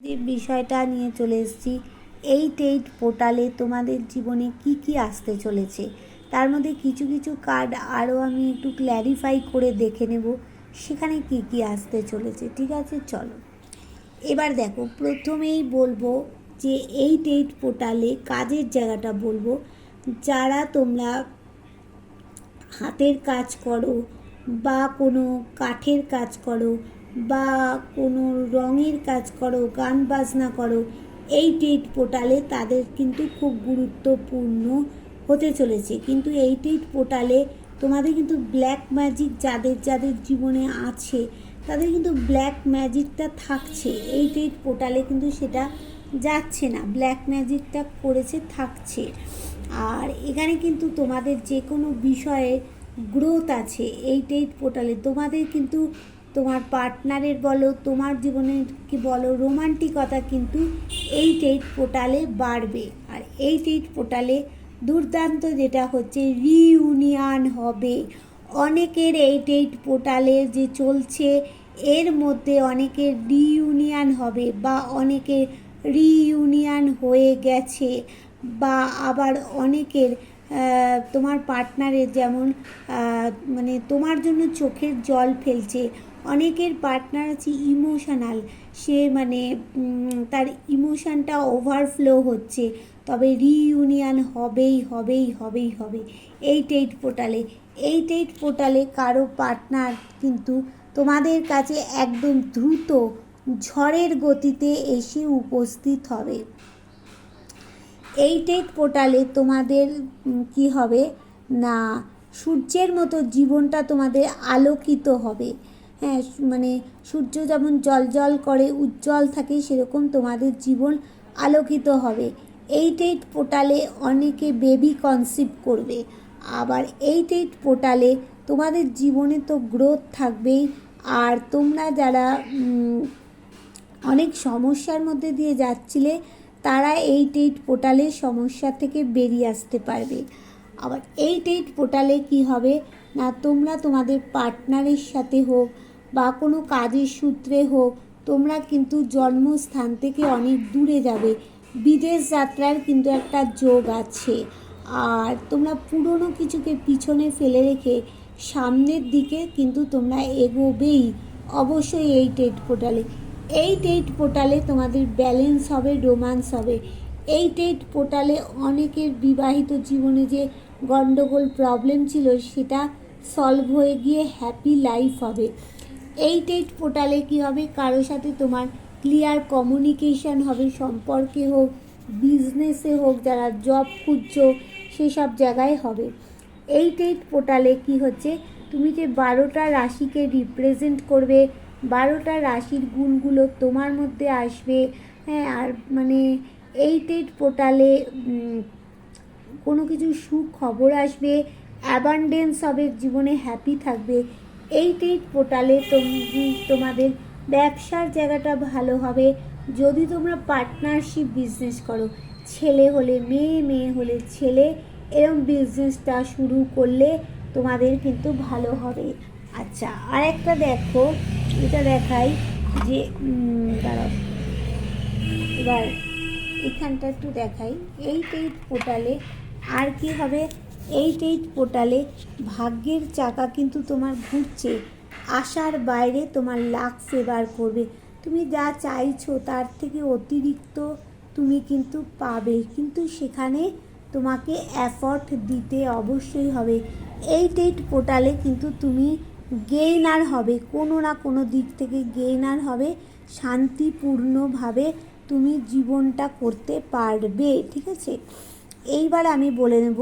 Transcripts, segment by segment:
যে বিষয়টা নিয়ে চলে এসেছি, 8-8 পোর্টালে তোমাদের জীবনে কি কি আসতে চলেছে, তার মধ্যে কিছু কিছু কার্ড আরও আমি একটু ক্ল্যারিফাই করে দেখে নেব সেখানে কি কি আসতে চলেছে। ঠিক আছে, চলো এবার দেখো, প্রথমেই বলবো যে 8-8 পোর্টালে কাজের জায়গাটা বলবো। যারা তোমরা হাতের কাজ করো বা কোনো কাঠের কাজ করো বা কোনো রঙের কাজ করো, গান বাজনা করো, 8-8 পোর্টালে তাদের কিন্তু খুব গুরুত্বপূর্ণ হতে চলেছে। কিন্তু 8-8 পোর্টালে তোমাদের কিন্তু ব্ল্যাক ম্যাজিক যাদের যাদের জীবনে আছে তাদের কিন্তু ব্ল্যাক ম্যাজিকটা থাকছে, 8-8 পোর্টালে কিন্তু সেটা যাচ্ছে না, ব্ল্যাক ম্যাজিকটা করেছে থাকছে। আর এখানে কিন্তু তোমাদের যে কোনো বিষয়ে গ্রোথ আছে 8-8 পোর্টালে। তোমাদের কিন্তু তোমার পার্টনারের বলো, তোমার জীবনের কি বলো, রোমান্টিকতা কিন্তু 8-8 পোর্টালে বাড়বে। আর 8-8 পোর্টালে দুর্দান্ত যেটা হচ্ছে, রিইউনিয়ন হবে অনেকের। 8-8 পোর্টালে যে চলছে এর মধ্যে অনেকের রিইউনিয়ন হবে বা অনেকের রিইউনিয়ন হয়ে গেছে, বা আবার অনেকের তোমার পার্টনারের যেমন মানে তোমার জন্য চোখের জল ফেলছে। অনেকের পার্টনার আছে ইমোশনাল, সে মানে তার ইমোশনটা ওভারফ্লো হচ্ছে, তবে রিইউনিয়ন হবেই হবেই হবেই হবে 8-8 পোর্টালে। 8-8 পোর্টালে কারো পার্টনার কিন্তু তোমাদের কাছে একদম দ্রুত ঝড়ের গতিতে এসে উপস্থিত হবে। 8-8 পোর্টালে তোমাদের কি হবে না, সূর্যের মতো জীবনটা তোমাদের আলোকিত হবে। হ্যাঁ, মানে সূর্য যেমন জল করে উজ্জ্বল থাকে, সেরকম তোমাদের জীবন আলোকিত হবে। 8-8 পোর্টালে অনেকে বেবি কনসিভ করবে। আবার 8-8 পোর্টালে তোমাদের জীবনে তো গ্রোথ থাকবেই। আর তোমরা যারা অনেক সমস্যার মধ্যে দিয়ে যাচ্ছিলে, তারা 8-8 পোর্টালের সমস্যা থেকে বেরিয়ে আসতে পারবে। আবার 8-8 পোর্টালে কি হবে না, তোমরা তোমাদের পার্টনারের সাথে হোক বা কোনো কাজের সূত্রে হোক, তোমরা কিন্তু জন্মস্থান থেকে অনেক দূরে যাবে। বিদেশ যাত্রার কিন্তু একটা যোগ আছে। আর তোমরা পুরনো কিছুকে পিছনে ফেলে রেখে সামনের দিকে কিন্তু তোমরা এগোবেই অবশ্যই 8-8 পোর্টালে। 8-8 পোর্টালে তোমাদের ব্যালেন্স হবে, রোম্যান্স হবে। 8-8 পোর্টালে অনেকের বিবাহিত জীবনে যে গণ্ডগোল প্রবলেম ছিল সেটা সলভ হয়ে গিয়ে হ্যাপি লাইফ হবে। 8-8 পোর্টালে কী হবে, কারোর সাথে তোমার ক্লিয়ার কমিউনিকেশান হবে, সম্পর্কে হোক, বিজনেসে হোক, যারা জব খুঁজছো সেসব জায়গায় হবে। 8-8 পোর্টালে কি হচ্ছে, তুমি যে 12টা রাশিকে রিপ্রেজেন্ট করবে, 12টা রাশির গুণগুলো তোমার মধ্যে আসবে। হ্যাঁ, আর মানে 8-8 পোর্টালে কোনো কিছু সুখবর আসবে, অ্যাবান্ডেন্স হবে, জীবনে হ্যাপি থাকবে। 8-8 পোর্টালে তোমাদের ব্যবসার জায়গাটা ভালো হবে। যদি তোমরা পার্টনারশিপ বিজনেস করো, ছেলে হলে মেয়ে, মেয়ে হলে ছেলে, এরকম বিজনেসটা শুরু করলে তোমাদের কিন্তু ভালো হবে। আচ্ছা, আর একটা দেখো, এটা দেখাই যে দাঁড়াও, এবার এখানটা একটু দেখাই। 8-8 পোর্টালে আর কি হবে, 8-8 পোর্টালে ভাগ্যের চাকা কিন্তু তোমার ঘুরছে, আশার বাইরে তোমার লাক ফেভার করবে। তুমি যা চাইছো তার থেকে অতিরিক্ত তুমি কিন্তু পাবে, কিন্তু সেখানে তোমাকে এফর্ট দিতে অবশ্যই হবে। 8-8 পোর্টালে কিন্তু তুমি গেইনার হবে, কোনো না কোনো দিক থেকে গেইনার হবে, শান্তিপূর্ণভাবে তুমি জীবনটা করতে পারবে। ঠিক আছে, এইবার আমি বলে নেব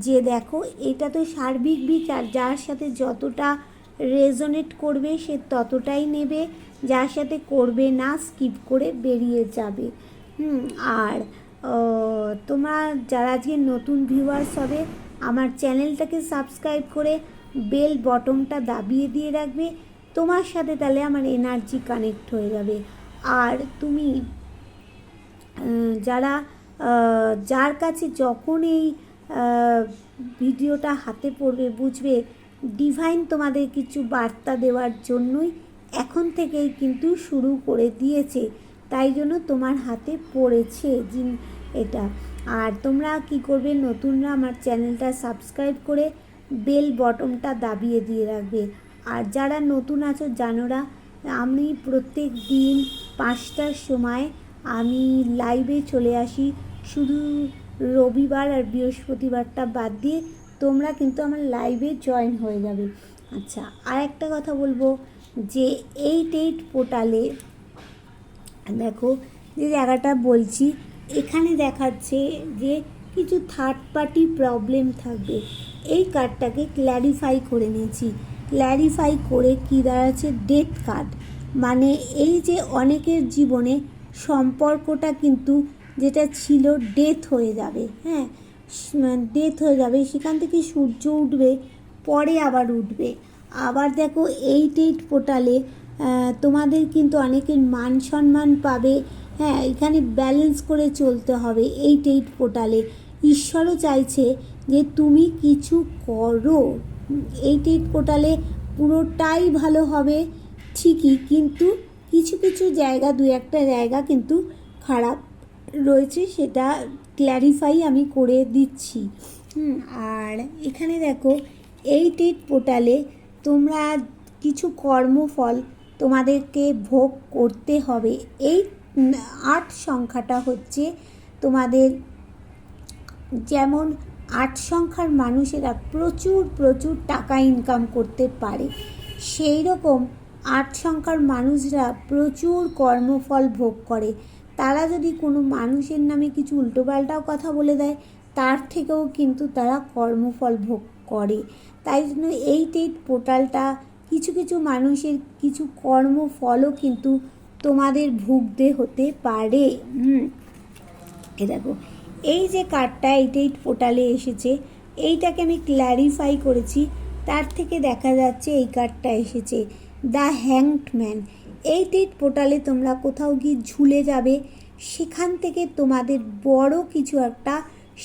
যে দেখো, এটা তো সার্বিক বিচার, যার সাথে যতটা রেজোনেট করবে সে ততটাই নেবে, যার সাথে করবে না স্কিপ করে বেরিয়ে যাবে। আর তোমরা যারা আজকে নতুন ভিউয়ার্স হবে, আমার চ্যানেলটাকে সাবস্ক্রাইব করে বেল বটনটা দাবিয়ে দিয়ে রাখবে, তোমার সাথে তাহলে আমার এনার্জি কানেক্ট হয়ে যাবে। আর তুমি যারা যার কাছে যখন এই ভিডিওটা হাতে পড়বে, বুঝবে ডিভাইন তোমাদের কিছু বার্তা দেওয়ার জন্যই এখন থেকেই কিন্তু শুরু করে দিয়েছে। তাই জন্য তোমার হাতে পড়েছে এটা। আর তোমরা কি করবে, নতুনরা আমার চ্যানেলটা সাবস্ক্রাইব করে বেল বটনটা দাবিয়ে দিয়ে রাখবে। আর যারা নতুন আছো জানোরা, আমি প্রত্যেক দিন 5টার সময় আমি লাইভে চলে আসি, শুধু রবিবার আর বৃহস্পতিবারটা বাদ দিয়ে তোমরা কিন্তু আমার লাইভে জয়েন হয়ে যাবে। আচ্ছা, আর একটা কথা বলবো যে 8 পোর্টালে দেখো যে জায়গাটা বলছি, এখানে দেখাচ্ছে যে কিছু থার্ড পার্টি প্রবলেম থাকবে। এই কার্ডটাকে ক্ল্যারিফাই করে নিয়েছি। ক্ল্যারিফাই করে কী দাঁড়াচ্ছে, ডেথ কার্ড। মানে এই যে অনেকের জীবনে সম্পর্কটা কিন্তু যেটা ছিল ডেথ হয়ে যাবে, হ্যাঁ, ডেথ হয়ে যাবে, সেখান থেকে সূর্য উঠবে, পরে আবার উঠবে। আবার দেখো 8 পোর্টালে তোমাদের কিন্তু অনেকের মান সম্মান পাবে, হ্যাঁ, এখানে ব্যালেন্স করে চলতে হবে 8 পোর্টালে। ঈশ্বরও চাইছে যে তুমি কিছু করো। 8 পোর্টালে পুরোটাই ভালো হবে ঠিকই, কিন্তু কিছু কিছু জায়গা, 2-1টা জায়গা কিন্তু খারাপ রয়েছে, সেটা ক্ল্যারিফাই আমি করে দিচ্ছি। আর এখানে দেখো 8 পোর্টালে তোমরা কিছু কর্মফল তোমাদেরকে ভোগ করতে হবে। এই 8 সংখ্যাটা হচ্ছে তোমাদের, যেমন 8 সংখ্যার মানুষেরা প্রচুর প্রচুর টাকা ইনকাম করতে পারে, সেই রকম 8 সংখ্যার মানুষরা প্রচুর কর্মফল ভোগ করে। তারা যদি কোনো মানুষের নামে কিছু উল্টোপাল্টাও কথা বলে দেয়, তার থেকেও কিন্তু তারা কর্মফল ভোগ করে। তাই জন্য 8 পোর্টালটা কিছু কিছু মানুষের কিছু কর্মফলও কিন্তু তোমাদের ভুগতে হতে পারে। এ দেখো, এই যে কার্ডটা 8 পোর্টালে এসেছে, এইটাকে আমি ক্ল্যারিফাই করেছি, তার থেকে দেখা যাচ্ছে এই কার্ডটা এসেছে, দ্য হ্যাংড ম্যান। 8 পোর্টালে তোমরা কোথাও গিয়ে ঝুলে যাবে, সেখান থেকে তোমাদের বড় কিছু একটা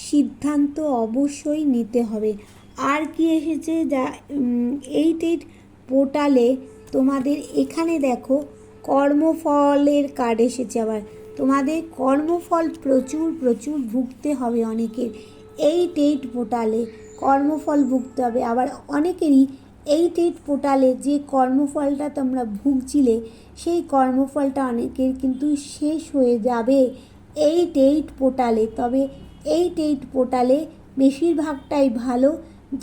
সিদ্ধান্ত অবশ্যই নিতে হবে। আর কি এসেছে, যা 8 পোর্টালে তোমাদের এখানে দেখো কর্মফলের কার্ড এসেছে। আবার তোমাদের কর্মফল প্রচুর প্রচুর ভুগতে হবে অনেকের, 8 পোর্টালে কর্মফল ভুগতে হবে। আবার অনেকেরই 8 পোর্টালে যে কর্মফলটা তোমরা ভুগছিলে, সেই কর্মফলটা অনেকের কিন্তু শেষ হয়ে যাবে 8 পোর্টালে। তবে 8 পোর্টালে বেশিরভাগটাই ভালো,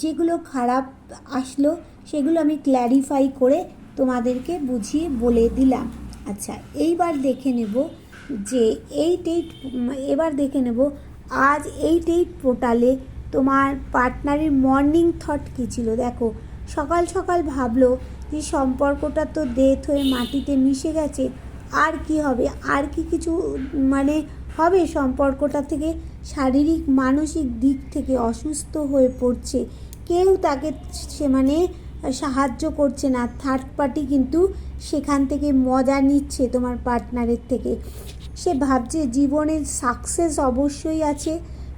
যেগুলো খারাপ আসলো সেগুলো আমি ক্ল্যারিফাই করে তোমাদেরকে বুঝিয়ে বলে দিলাম। আচ্ছা, এইবার দেখে নেব যে 8 এবার দেখে নেব আজ 8 পোর্টালে তোমার পার্টনারের মর্নিং থট কী ছিল। দেখো, সকাল সকাল ভাবলো যে সম্পর্কটা তো ডেথ হয়ে মাটিতে মিশে গেছে, আর কি হবে, আর কি কিছু মানে হবে, সম্পর্কটা থেকে শারীরিক মানসিক দিক থেকে অসুস্থ হয়ে পড়ছে, কেউ তাকে সে মানে সাহায্য করছে না, থার্ড পার্টি কিন্তু সেখান থেকে মজা নিচ্ছে তোমার পার্টনারের থেকে। সে ভাবছে জীবনের সাকসেস অবশ্যই আছে,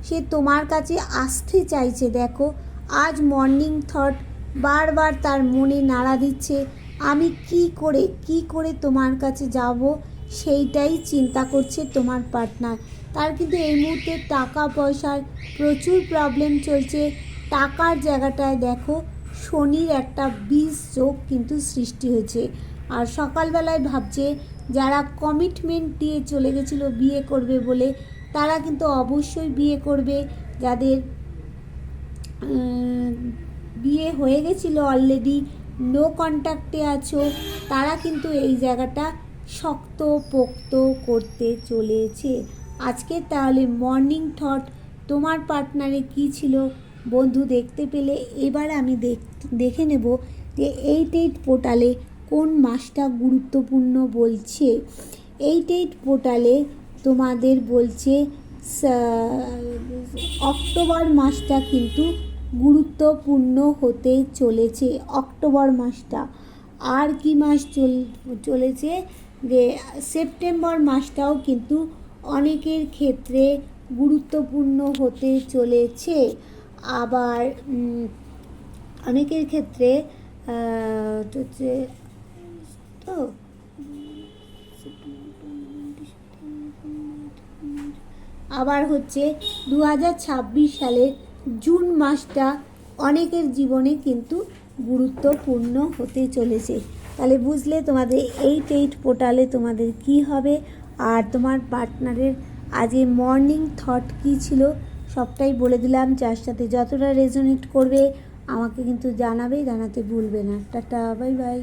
সে তোমার কাছে আসতে চাইছে। দেখো, আজ মর্নিং থট বারবার তার মনে নাড়া দিচ্ছে, আমি কি করে তোমার কাছে যাব, সেইটাই চিন্তা করছে তোমার পার্টনার। তার কিন্তু এই মুহূর্তে টাকা পয়সার প্রচুর প্রবলেম চলছে। টাকার জায়গাটায় দেখো শনির একটা বীজ যোগ কিন্তু সৃষ্টি হয়েছে। আর সকালবেলায় ভাবছে যারা কমিটমেন্ট দিয়ে চলে গেছিলো বিয়ে করবে বলে, তারা কিন্তু অবশ্যই বিয়ে করবে। যাদের বিয়ে হয়ে গেছিলো অলরেডি, নো কন্ট্যাক্টে আছো, তারা কিন্তু এই জায়গাটা শক্ত পোক্ত করতে চলেছে। আজকে তাহলে মর্নিং থট তোমার পার্টনারে কী ছিল বন্ধু দেখতে পেলে। এবার আমি দেখে নেব যে 8 পোর্টালে কোন মাসটা গুরুত্বপূর্ণ বলছে। 8 পোর্টালে তোমাদের বলছে অক্টোবর মাসটা কিন্তু গুরুত্বপূর্ণ হতে চলেছে, অক্টোবর মাসটা। আর কি মাস চলেছে যে সেপ্টেম্বর মাসটাও কিন্তু অনেকের ক্ষেত্রে গুরুত্বপূর্ণ হতে চলেছে। আবার অনেকের ক্ষেত্রে হচ্ছে তো আবার হচ্ছে 2026 সালের জুন মাসটা অনেকের জীবনে কিন্তু গুরুত্বপূর্ণ হতে চলেছে। তাহলে বুঝলে তোমাদের 8 পোর্টালে তোমাদের কি হবে, আর তোমার পার্টনারের আজকে মর্নিং থট কী ছিল সবটাই বলে দিলাম। যার সাথে যতটা রেজোনেট করবে আমাকে কিন্তু জানাতে ভুলবে না। Tata, bye bye.